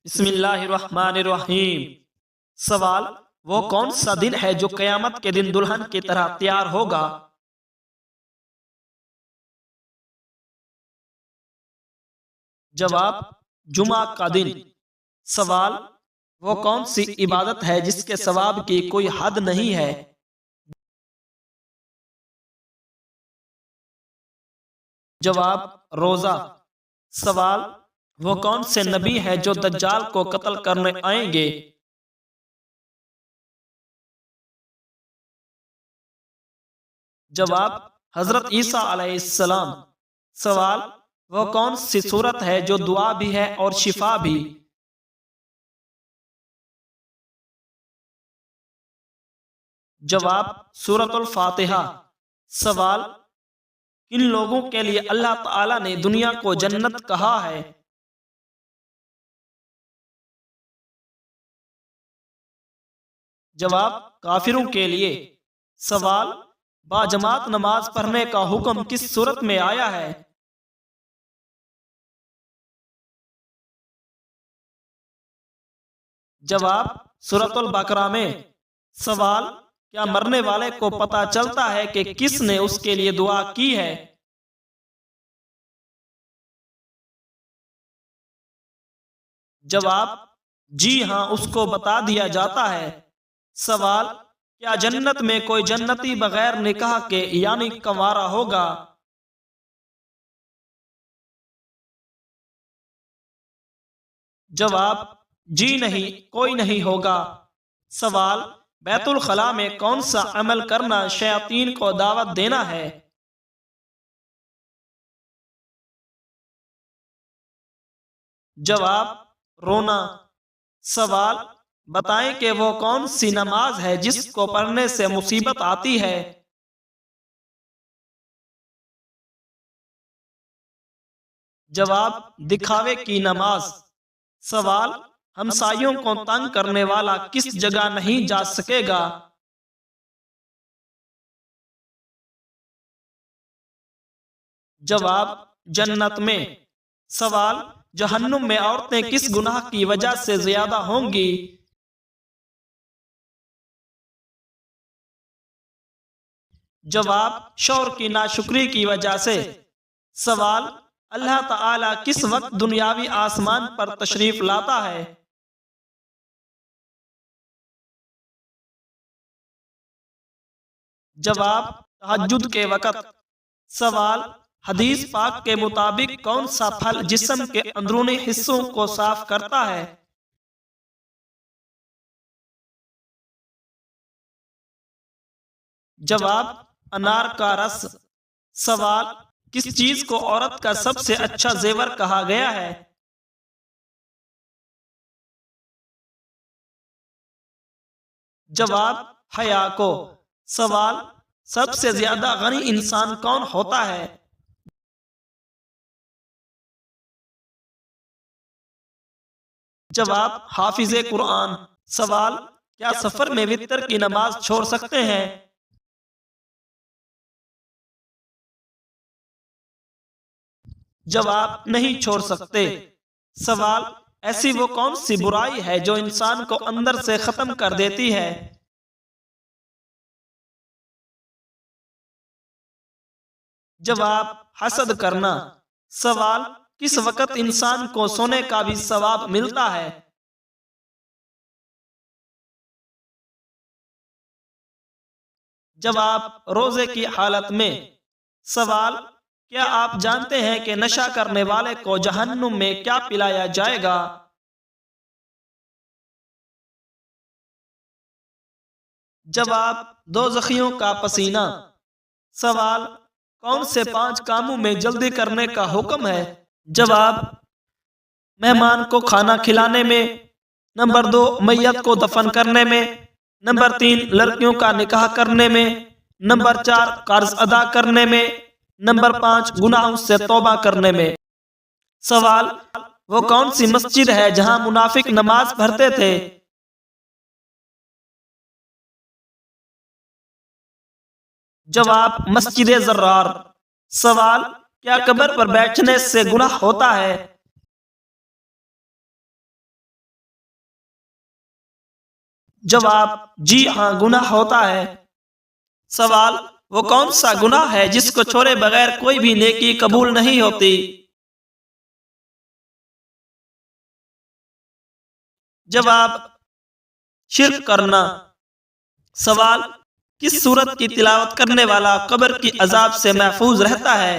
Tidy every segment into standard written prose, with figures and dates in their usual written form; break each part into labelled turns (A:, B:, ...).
A: بسم اللہ الرحمن الرحیم۔ سوال: وہ کون سا دن ہے جو قیامت کے دن دلہن کی طرح تیار ہوگا؟ جواب: جمعہ کا دن۔ سوال: وہ کون سی عبادت ہے جس کے ثواب کی کوئی حد نہیں ہے؟ جواب: روزہ۔ سوال: وہ کون سے نبی ہیں جو دجال کو قتل کرنے آئیں گے؟ جواب: حضرت عیسیٰ علیہ السلام۔ سوال: وہ کون سی صورت ہے جو دعا بھی ہے اور شفا بھی؟ جواب: سورۃ الفاتحہ۔ سوال: کن لوگوں کے لیے اللہ تعالی نے دنیا کو جنت کہا ہے؟ جواب: کافروں کے لیے۔ سوال: باجماعت نماز پڑھنے کا حکم کس صورت میں آیا ہے؟ جواب: سورۃ البقرہ میں۔ سوال: کیا مرنے والے کو پتہ چلتا ہے کہ کس نے اس کے لیے دعا کی ہے؟ جواب: جی ہاں، اس کو بتا دیا جاتا ہے۔ سوال: کیا جنت میں کوئی جنتی بغیر نکاح کے یعنی کنوارا ہوگا؟ جواب: جی نہیں، کوئی نہیں ہوگا۔ سوال: بیت الخلاء میں کون سا عمل کرنا شیاطین کو دعوت دینا ہے؟ جواب: رونا۔ سوال: بتائیں کہ وہ کون سی نماز ہے جس کو پڑھنے سے مصیبت آتی ہے؟ جواب: دکھاوے کی نماز۔ سوال: ہمسایوں کو تنگ کرنے والا کس جگہ نہیں جا سکے گا؟ جواب: جنت میں۔ سوال: جہنم میں عورتیں کس گناہ کی وجہ سے زیادہ ہوں گی؟ جواب: شوہر کی ناشکری کی وجہ سے۔ سوال: اللہ تعالی کس وقت دنیاوی آسمان پر تشریف لاتا ہے؟ جواب: تہجد کے وقت۔ سوال: حدیث پاک کے مطابق کون سا پھل جسم کے اندرونی حصوں کو صاف کرتا ہے؟ جواب: انار کا رس۔ سوال: کس چیز کو عورت کا سب سے اچھا زیور کہا گیا ہے؟ جواب: حیا کو۔ سوال: سب سے زیادہ غنی انسان کون ہوتا ہے؟ جواب: حافظ قرآن۔ سوال: کیا سفر میں وتر کی نماز چھوڑ سکتے ہیں؟ جواب: نہیں چھوڑ سکتے۔ سوال: ایسی وہ کون سی برائی ہے جو انسان کو اندر سے ختم کر دیتی ہے؟ جواب: حسد کرنا۔ سوال: کس وقت انسان کو سونے کا بھی ثواب ملتا ہے؟ جواب: روزے کی حالت میں۔ سوال: کیا آپ جانتے ہیں کہ نشہ کرنے والے کو جہنم میں کیا پلایا جائے گا؟ جواب: دوزخیوں کا پسینہ۔ سوال: کون سے 5 کاموں میں جلدی کرنے کا حکم ہے؟ جواب: مہمان کو کھانا کھلانے میں، نمبر 2 میت کو دفن کرنے میں، نمبر 3 لڑکیوں کا نکاح کرنے میں، نمبر 4 قرض ادا کرنے میں، نمبر 5 گناہوں سے توبہ کرنے میں۔ سوال: وہ کون سی مسجد ہے جہاں منافق نماز پڑھتے تھے؟ جواب: مسجد زرار۔ سوال: کیا قبر پر بیٹھنے سے گناہ ہوتا ہے؟ جواب: جی ہاں، گناہ ہوتا ہے۔ سوال: وہ کون سا گناہ ہے جس کو چھوڑے بغیر کوئی بھی نیکی قبول نہیں ہوتی؟ جواب: شرک کرنا۔ سوال: کس سورت کی تلاوت کرنے والا قبر کی عذاب سے محفوظ رہتا ہے؟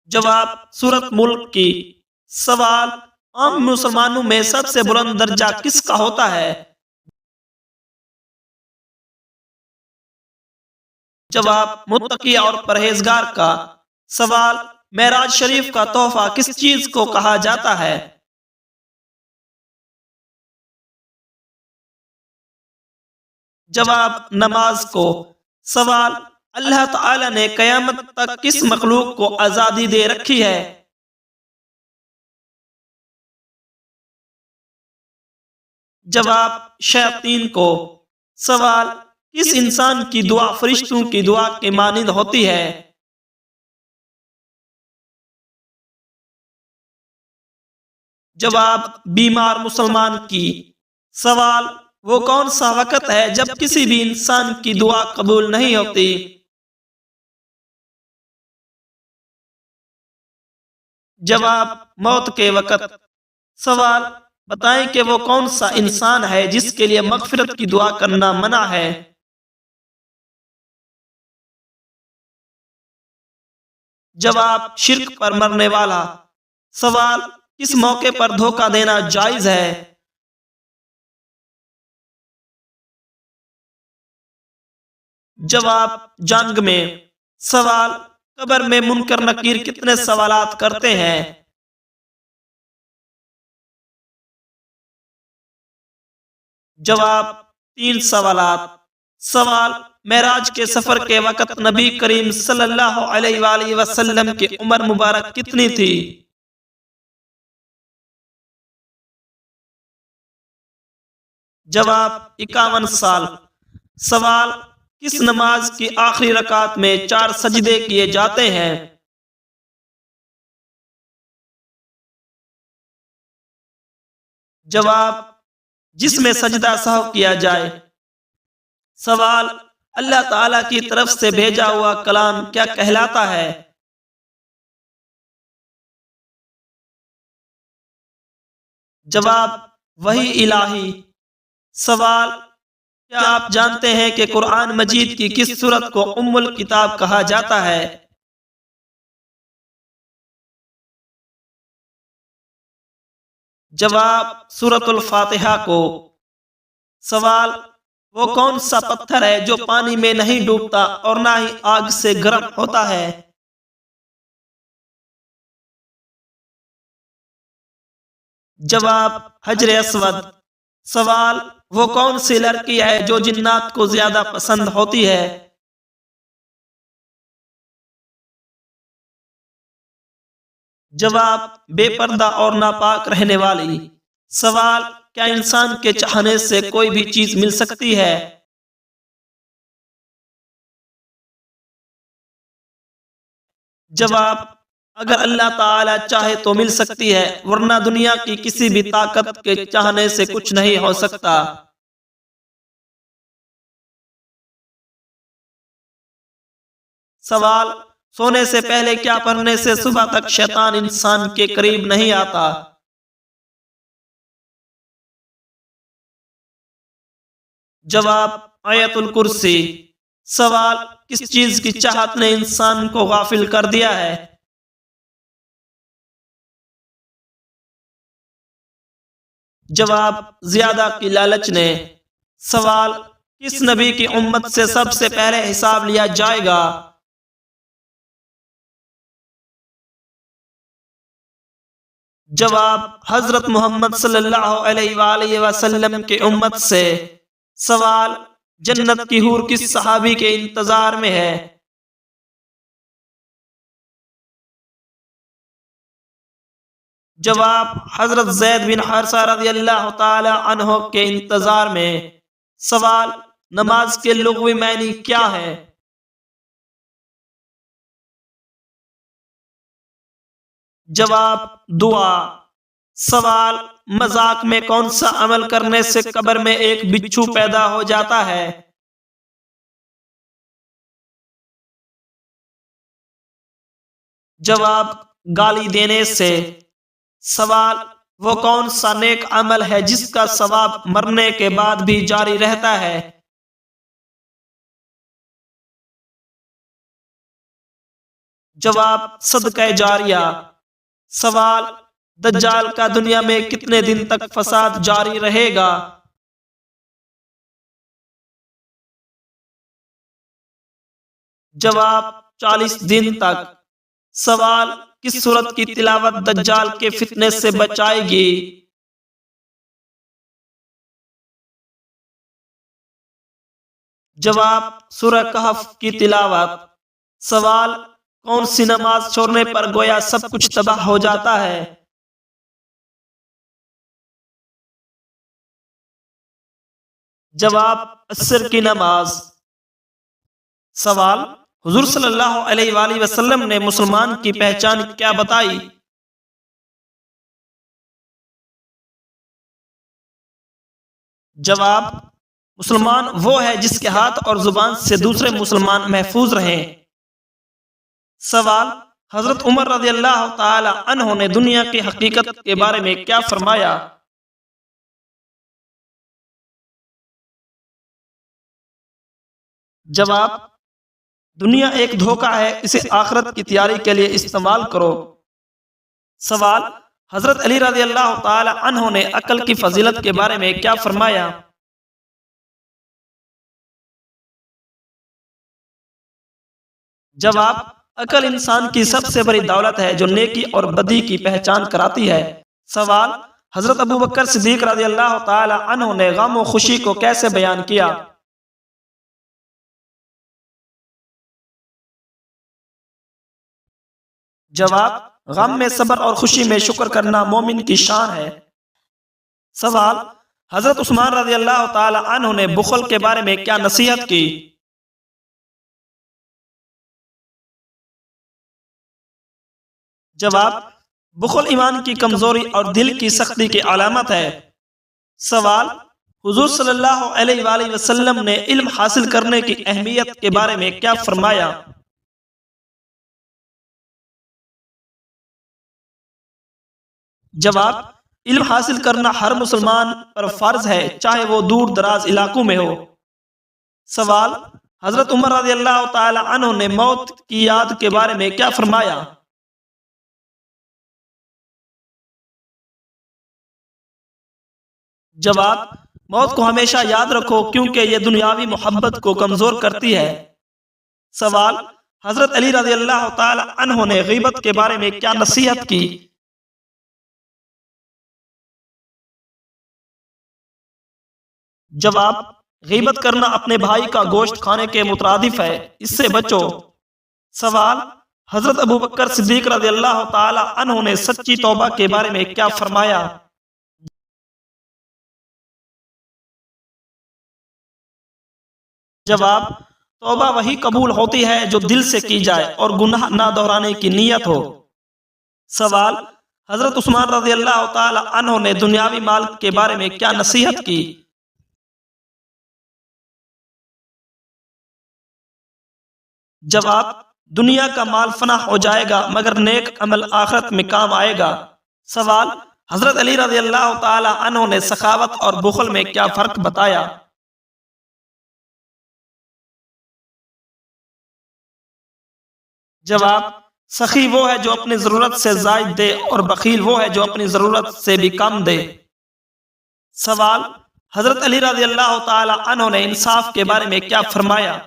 A: جواب: سورت ملک کی۔ سوال: عام مسلمانوں میں سب سے بلند درجہ کس کا ہوتا ہے؟ جواب: متقی اور پرہیزگار کا۔ سوال: معراج شریف کا تحفہ کس چیز کو کہا جاتا ہے؟ جواب: نماز کو۔ سوال: اللہ تعالی نے قیامت تک کس مخلوق کو آزادی دے رکھی ہے؟ جواب: شیاطین کو۔ سوال: کس انسان کی دعا فرشتوں کی دعا کے مانند ہوتی ہے؟ جواب: بیمار مسلمان کی۔ سوال: وہ کون سا وقت ہے جب کسی بھی انسان کی دعا قبول نہیں ہوتی؟ جواب: موت کے وقت۔ سوال: بتائیں کہ وہ کون سا انسان ہے جس کے لیے مغفرت کی دعا کرنا منع ہے؟ جواب: شرک پر مرنے والا۔ سوال: کس موقع پر دھوکہ دینا جائز ہے؟ جواب: جنگ میں۔ سوال: قبر میں منکر نکیر کتنے سوالات کرتے ہیں؟ جواب: 3 سوالات۔ سوال: معراج کے سفر کے وقت نبی کریم صلی اللہ علیہ وآلہ وسلم کی عمر مبارک کتنی تھی؟ جواب: 51 سال۔ سوال: کس نماز کی آخری رکعت میں 4 سجدے کیے جاتے ہیں؟ جواب: جس میں سجدہ سہو کیا جائے۔ سوال: اللہ تعالی کی طرف سے بھیجا ہوا کلام کیا کہلاتا ہے؟ جواب: وحی الہی۔ سوال: کیا آپ جانتے ہیں کہ قرآن مجید کی کس سورت کو ام الکتاب کہا جاتا ہے؟ جواب: سورۃ الفاتحہ کو۔ سوال: وہ کون سا پتھر ہے جو پانی میں نہیں ڈوبتا اور نہ ہی آگ سے گرم ہوتا ہے؟ جواب: حجر اسود۔ سوال: وہ کون سی لڑکی ہے جو جنات کو زیادہ پسند ہوتی ہے؟ جواب: بے پردہ اور ناپاک رہنے والی۔ سوال: کیا انسان کے چاہنے سے کوئی بھی چیز مل سکتی ہے؟ جواب: اگر اللہ تعالی چاہے تو مل سکتی ہے، ورنہ دنیا کی کسی بھی طاقت کے چاہنے سے کچھ نہیں ہو سکتا۔ سوال: سونے سے پہلے کیا پڑھنے سے صبح تک شیطان انسان کے قریب نہیں آتا؟ جواب: آیت الکرسی۔ سوال: کس چیز کی چاہت نے انسان کو غافل کر دیا ہے؟ جواب: زیادہ کی لالچ نے۔ سوال: کس نبی کی امت سے سب سے پہلے حساب لیا جائے گا؟ جواب: حضرت محمد صلی اللہ علیہ وآلہ وسلم کی امت سے۔ سوال: جنت کی حور کس صحابی کے انتظار میں ہے؟ جواب: حضرت زید بن حارثہ رضی اللہ تعالی عنہ کے انتظار میں۔ سوال: نماز کے لغوی معنی کیا ہے؟ جواب: دعا۔ سوال: مذاق میں کون سا عمل کرنے سے قبر میں ایک بچھو پیدا ہو جاتا ہے؟ جواب: گالی دینے سے۔ سوال: وہ کون سا نیک عمل ہے جس کا ثواب مرنے کے بعد بھی جاری رہتا ہے؟ جواب: صدقہ جاریہ۔ سوال: دجال کا دنیا میں کتنے دن تک فساد جاری رہے گا؟ جواب: 40 دن تک۔ سوال: کس سورت کی تلاوت دجال کے فتنے سے بچائے گی؟ جواب: سورہ کہف کی تلاوت۔ سوال: کون سی نماز چھوڑنے پر گویا سب کچھ تباہ ہو جاتا ہے؟ جواب: عصر کی نماز۔ سوال: حضور صلی اللہ علیہ وآلہ وسلم نے مسلمان کی پہچان کیا بتائی؟ جواب: مسلمان وہ ہے جس کے ہاتھ اور زبان سے دوسرے مسلمان محفوظ رہیں۔ سوال: حضرت عمر رضی اللہ تعالی عنہ نے دنیا کی حقیقت کے بارے میں کیا فرمایا؟ جواب: دنیا ایک دھوکہ ہے، اسے آخرت کی تیاری کے لیے استعمال کرو۔ سوال: حضرت علی رضی اللہ تعالی عنہ نے عقل کی فضیلت کے بارے میں کیا فرمایا؟ جواب: عقل انسان کی سب سے بڑی دولت ہے جو نیکی اور بدی کی پہچان کراتی ہے۔ سوال: حضرت ابوبکر صدیق رضی اللہ تعالی عنہ نے غم و خوشی کو کیسے بیان کیا؟ جواب: غم میں صبر اور خوشی میں شکر کرنا مومن کی شان ہے۔ سوال: حضرت عثمان رضی اللہ تعالی عنہ نے بخل کے بارے میں کیا نصیحت کی؟ جواب: بخل ایمان کی کمزوری اور دل کی سختی کی علامت ہے۔ سوال: حضور صلی اللہ علیہ وآلہ وسلم نے علم حاصل کرنے کی اہمیت کے بارے میں کیا فرمایا؟ جواب: علم حاصل کرنا ہر مسلمان پر فرض ہے، چاہے وہ دور دراز علاقوں میں ہو۔ سوال: حضرت عمر رضی اللہ تعالی عنہ نے موت کی یاد کے بارے میں کیا فرمایا؟ جواب: موت کو ہمیشہ یاد رکھو کیونکہ یہ دنیاوی محبت کو کمزور کرتی ہے۔ سوال: حضرت علی رضی اللہ تعالی عنہ نے غیبت کے بارے میں کیا نصیحت کی؟ جواب: غیبت کرنا اپنے بھائی کا گوشت کھانے کے مترادف ہے، اس سے بچو۔ سوال: حضرت ابوبکر صدیق رضی اللہ تعالی عنہ نے سچی توبہ کے بارے میں کیا فرمایا؟ جواب: توبہ وہی قبول ہوتی ہے جو دل سے کی جائے اور گناہ نہ دہرانے کی نیت ہو۔ سوال: حضرت عثمان رضی اللہ تعالی عنہ نے دنیاوی مال کے بارے میں کیا نصیحت کی؟ جواب: دنیا کا مال فنا ہو جائے گا مگر نیک عمل آخرت میں کام آئے گا۔ سوال: حضرت علی رضی اللہ تعالی عنہ نے سخاوت اور بخل میں کیا فرق بتایا؟ جواب: سخی وہ ہے جو اپنی ضرورت سے زائد دے اور بخیل وہ ہے جو اپنی ضرورت سے بھی کم دے۔ سوال: حضرت علی رضی اللہ تعالی عنہ نے انصاف کے بارے میں کیا فرمایا؟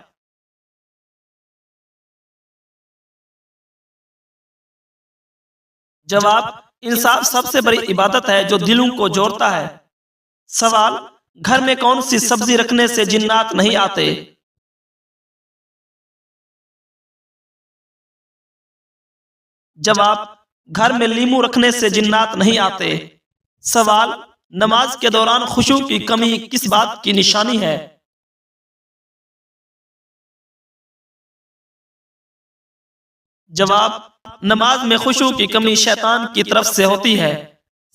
A: جواب: انصاف سب سے بڑی عبادت ہے جو دلوں کو جوڑتا ہے۔ سوال: گھر میں کون سی سبزی رکھنے سے جنات نہیں آتے؟ جواب: گھر میں لیمو رکھنے سے جنات نہیں آتے۔ سوال: نماز کے دوران خشوع کی کمی کس بات کی نشانی ہے؟ جواب: نماز میں خشوع کی کمی شیطان کی طرف سے ہوتی ہے۔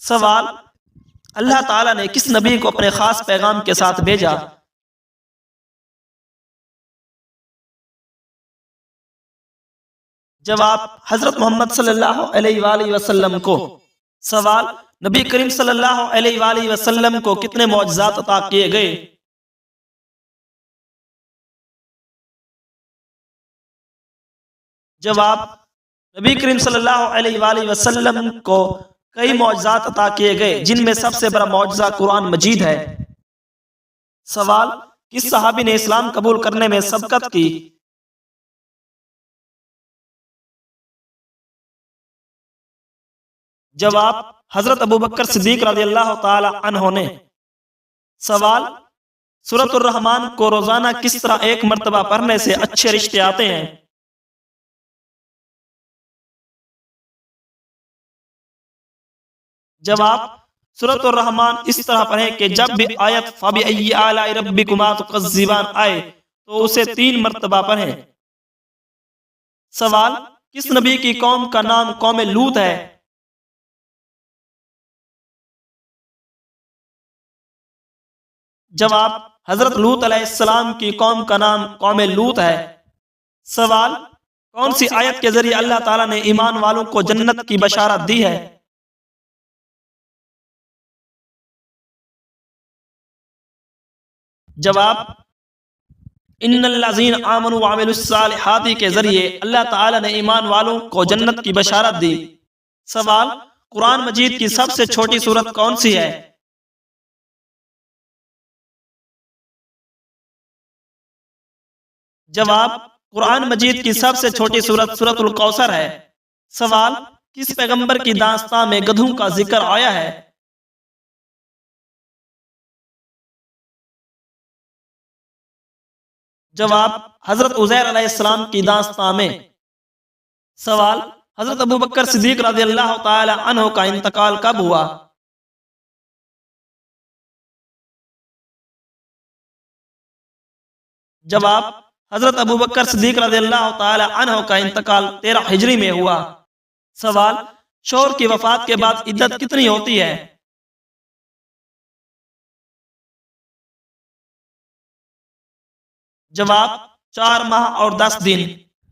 A: سوال: اللہ تعالیٰ نے کس نبی کو اپنے خاص پیغام کے ساتھ بھیجا؟ جواب: حضرت محمد صلی اللہ علیہ وآلہ وسلم کو۔ سوال: نبی کریم صلی اللہ علیہ وآلہ وسلم کو کتنے معجزات عطا کیے گئے؟ جواب: نبی کریم صلی اللہ علیہ وآلہ وسلم کو کئی معجزات عطا کیے گئے، جن میں سب سے بڑا معجزہ قرآن مجید ہے۔ سوال: کس صحابی نے اسلام قبول کرنے میں سبقت کی؟ جواب: حضرت ابوبکر صدیق رضی اللہ تعالی عنہ نے۔ سوال: سورۃ الرحمن کو روزانہ کس طرح ایک مرتبہ پڑھنے سے اچھے رشتے آتے ہیں؟ جواب: سورۃ الرحمن اس طرح پڑھیں کہ جب بھی آیت فَبِأَيِّ آلَاءِ رَبِّكُمَا تُكَذِّبَانِ آئے تو اسے 3 مرتبہ پڑھیں۔ سوال: کس نبی کی قوم کا نام قوم لوط ہے؟ جواب: حضرت لوط علیہ السلام کی قوم کا نام قوم لوط ہے۔ سوال: کون سی آیت کے ذریعے اللہ تعالیٰ نے ایمان والوں کو جنت کی بشارت دی ہے؟ جواب: ان الذین آمنوا وعملوا الصالحات کے ذریعے اللہ تعالیٰ نے ایمان والوں کو جنت کی بشارت دی۔ سوال: قرآن مجید کی سب سے چھوٹی سورت کون سی ہے؟ جواب: قرآن مجید کی سب سے چھوٹی سورت سورۃ الکوثر ہے۔ سوال: کس پیغمبر کی داستان میں گدھوں کا ذکر آیا ہے؟ جواب: حضرت عزیر علیہ السلام کی داستان میں۔ سوال: حضرت ابوبکر صدیق رضی اللہ تعالی عنہ کا انتقال کب ہوا؟ جواب: حضرت ابوبکر صدیق رضی اللہ تعالی عنہ کا انتقال 13 ہجری میں ہوا۔ سوال: شوہر کی وفات کے بعد عدت کتنی ہوتی ہے؟ جواب: 4 ماہ اور 10 دن۔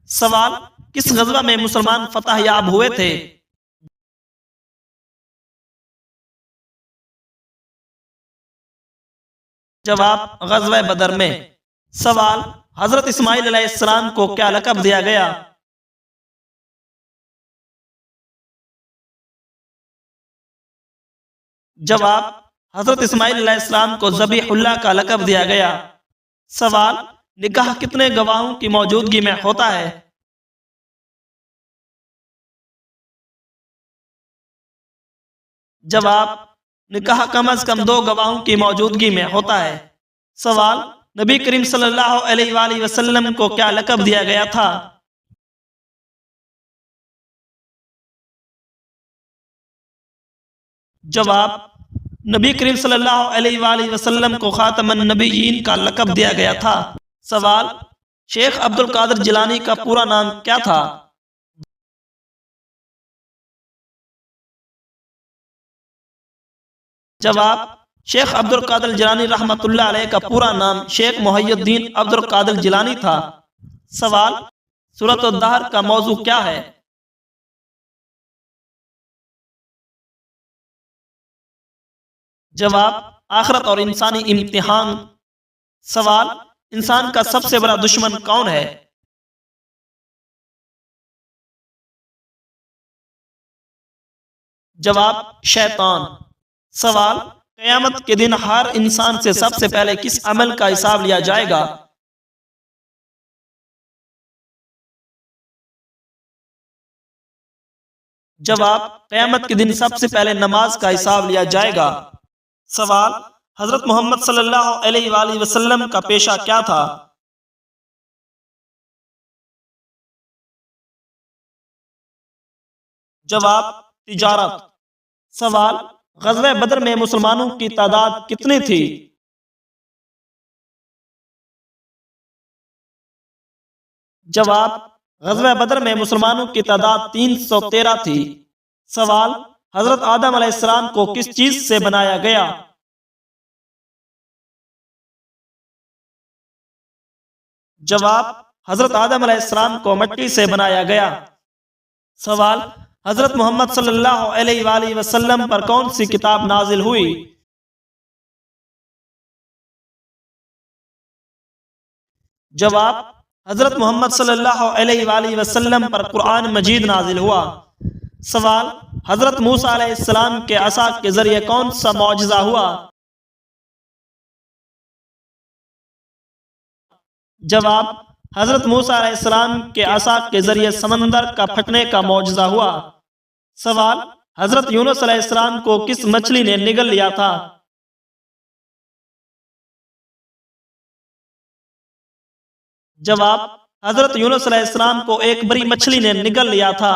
A: سوال: کس غزوہ میں مسلمان فتح یاب ہوئے تھے؟ جواب: غزوہ بدر میں۔ سوال: حضرت اسماعیل علیہ السلام کو کیا لقب دیا گیا؟ جواب: حضرت اسماعیل علیہ السلام کو ذبیح اللہ کا لقب دیا گیا۔ سوال: نکاح کتنے گواہوں کی موجودگی میں ہوتا ہے؟ جواب: نکاح کم از کم 2 گواہوں کی موجودگی میں ہوتا ہے۔ سوال: نبی کریم صلی اللہ علیہ وآلہ وسلم کو کیا لقب دیا گیا تھا؟ جواب: نبی کریم صلی اللہ علیہ وآلہ وسلم کو خاتم النبیین کا لقب دیا گیا تھا۔ سوال: شیخ عبد القادر جیلانی کا پورا نام کیا تھا؟ جواب: شیخ عبد القادر جیلانی رحمۃ اللہ علیہ کا پورا نام شیخ محی الدین عبد القادر جیلانی تھا۔ سوال: سورۃ الدہر کا موضوع کیا ہے؟ جواب: آخرت اور انسانی امتحان۔ سوال: انسان کا سب سے بڑا دشمن کون ہے؟ جواب: شیطان۔ سوال: قیامت کے دن ہر انسان سے سب سے پہلے کس عمل کا حساب لیا جائے گا؟ جواب: قیامت کے دن سب سے پہلے نماز کا حساب لیا جائے گا۔ سوال: حضرت محمد صلی اللہ علیہ وآلہ وسلم کا پیشہ کیا تھا؟ جواب: تجارت۔ سوال: غزوہ بدر میں مسلمانوں کی تعداد کتنی تھی؟ جواب: غزوہ بدر میں مسلمانوں کی تعداد 313 تھی۔ سوال: حضرت آدم علیہ السلام کو کس چیز سے بنایا گیا؟ جواب: حضرت آدم علیہ السلام کو مٹی سے بنایا گیا۔ سوال: حضرت محمد صلی اللہ علیہ وآلہ وسلم پر کون سی کتاب نازل ہوئی؟ جواب: حضرت محمد صلی اللہ علیہ وآلہ وسلم پر قرآن مجید نازل ہوا۔ سوال: حضرت موسیٰ علیہ السلام کے عصا کے ذریعے کون سا معجزہ ہوا؟ جواب: حضرت موسیٰ علیہ السلام کے عصا کے ذریعے سمندر کا پھٹنے کا معجزہ ہوا۔ سوال: حضرت یونس علیہ السلام کو کس مچھلی نے نگل لیا تھا؟ جواب: حضرت یونس علیہ السلام کو ایک بڑی مچھلی نے نگل لیا تھا۔